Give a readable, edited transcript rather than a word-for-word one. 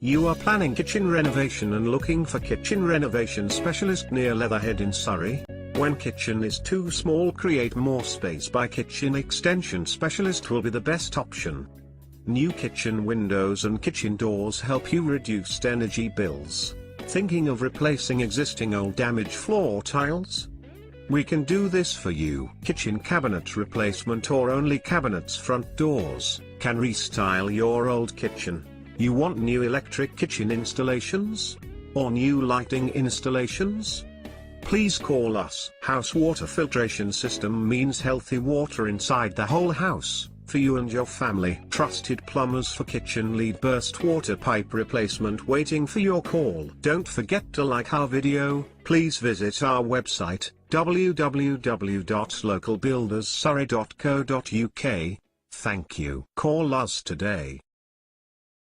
You are planning kitchen renovation and looking for kitchen renovation specialist near Leatherhead in Surrey? When kitchen is too small, create more space by kitchen extension specialist will be the best option. New kitchen windows and kitchen doors help you reduce energy bills. Thinking of replacing existing old damaged floor tiles? We can do this for you. Kitchen cabinet replacement or only cabinets front doors can restyle your old kitchen. You want new electric kitchen installations? Or new lighting installations? Please call us. House water filtration system means healthy water inside the whole house, for you and your family. Trusted plumbers for kitchen lead burst water pipe replacement waiting for your call. Don't forget to like our video. Please visit our website, www.localbuilderssurrey.co.uk. Thank you. Call us today.